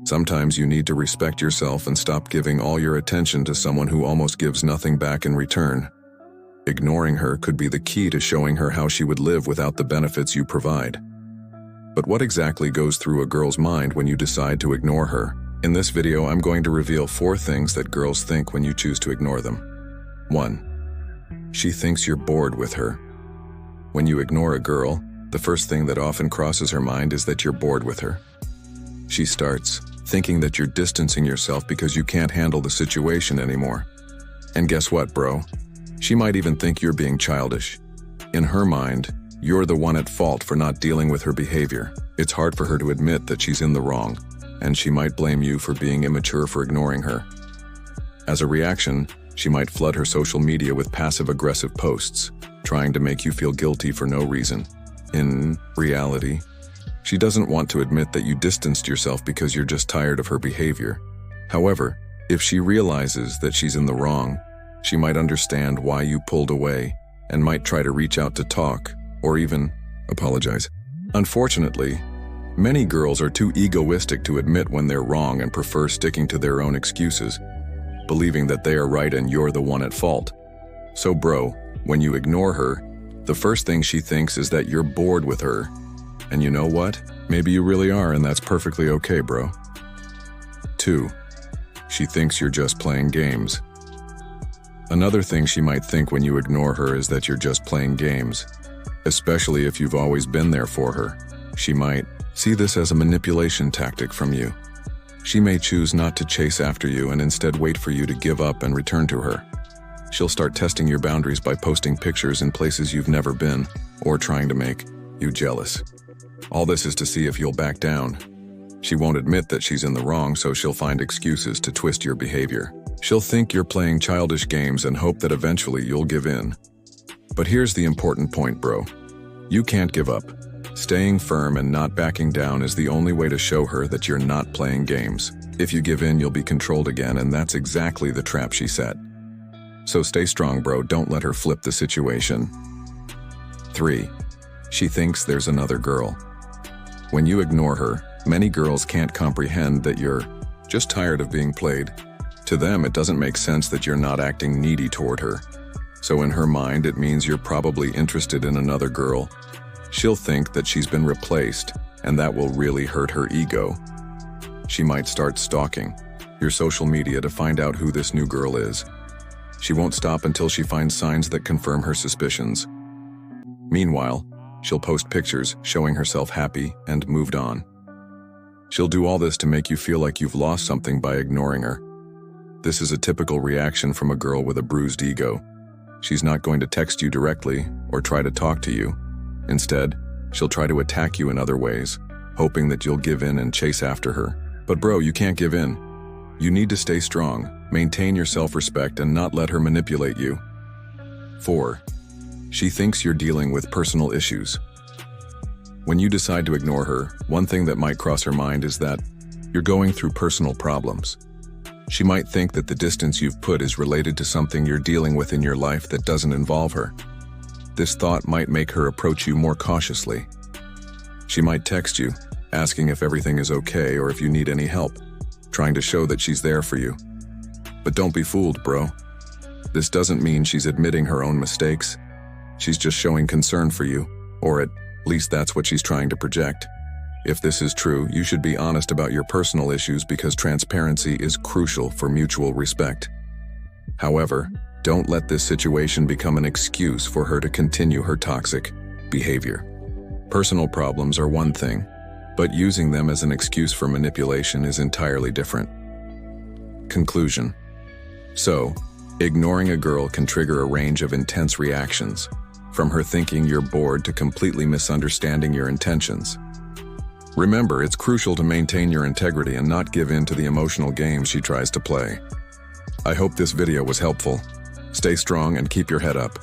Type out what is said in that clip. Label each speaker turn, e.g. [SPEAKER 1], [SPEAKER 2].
[SPEAKER 1] Sometimes you need to respect yourself and stop giving all your attention to someone who almost gives nothing back in return. Ignoring her could be the key to showing her how she would live without the benefits you provide. But what exactly goes through a girl's mind when you decide to ignore her? In this video, I'm going to reveal 4 things that girls think when you choose to ignore them. 1. She thinks you're bored with her. When you ignore a girl, the first thing that often crosses her mind is that you're bored with her. She starts thinking that you're distancing yourself because you can't handle the situation anymore. And guess what, bro? She might even think you're being childish. In her mind, you're the one at fault for not dealing with her behavior. It's hard for her to admit that she's in the wrong, and she might blame you for being immature for ignoring her. As a reaction, she might flood her social media with passive-aggressive posts, trying to make you feel guilty for no reason. In reality, she doesn't want to admit that you distanced yourself because you're just tired of her behavior. However, if she realizes that she's in the wrong, she might understand why you pulled away and might try to reach out to talk or even apologize. Unfortunately, many girls are too egoistic to admit when they're wrong and prefer sticking to their own excuses, believing that they are right and you're the one at fault. So bro, when you ignore her, the first thing she thinks is that you're bored with her. And you know what? Maybe you really are, and that's perfectly okay, bro. 2. She thinks you're just playing games. Another thing she might think when you ignore her is that you're just playing games, especially if you've always been there for her. She might see this as a manipulation tactic from you. She may choose not to chase after you and instead wait for you to give up and return to her. She'll start testing your boundaries by posting pictures in places you've never been or trying to make you jealous. All this is to see if you'll back down. She won't admit that she's in the wrong, so she'll find excuses to twist your behavior. She'll think you're playing childish games and hope that eventually you'll give in. But here's the important point, bro. You can't give up. Staying firm and not backing down is the only way to show her that you're not playing games. If you give in, you'll be controlled again, and that's exactly the trap she set. So stay strong, bro. Don't let her flip the situation. 3. She thinks there's another girl. When you ignore her, many girls can't comprehend that you're just tired of being played. To them, it doesn't make sense that you're not acting needy toward her. So in her mind, it means you're probably interested in another girl. She'll think that she's been replaced, and that will really hurt her ego. She might start stalking your social media to find out who this new girl is. She won't stop until she finds signs that confirm her suspicions. Meanwhile, she'll post pictures showing herself happy and moved on. She'll do all this to make you feel like you've lost something by ignoring her. This is a typical reaction from a girl with a bruised ego. She's not going to text you directly or try to talk to you. Instead, she'll try to attack you in other ways, hoping that you'll give in and chase after her. But bro, you can't give in. You need to stay strong, maintain your self-respect, and not let her manipulate you. 4. She thinks you're dealing with personal issues. When you decide to ignore her, one thing that might cross her mind is that you're going through personal problems. She might think that the distance you've put is related to something you're dealing with in your life that doesn't involve her. This thought might make her approach you more cautiously. She might text you, asking if everything is okay or if you need any help, trying to show that she's there for you. But don't be fooled, bro. This doesn't mean she's admitting her own mistakes. She's just showing concern for you, or at least that's what she's trying to project. If this is true, you should be honest about your personal issues because transparency is crucial for mutual respect. However, don't let this situation become an excuse for her to continue her toxic behavior. Personal problems are one thing, but using them as an excuse for manipulation is entirely different. Conclusion. So, ignoring a girl can trigger a range of intense reactions, from her thinking you're bored to completely misunderstanding your intentions. Remember, it's crucial to maintain your integrity and not give in to the emotional games she tries to play. I hope this video was helpful. Stay strong and keep your head up.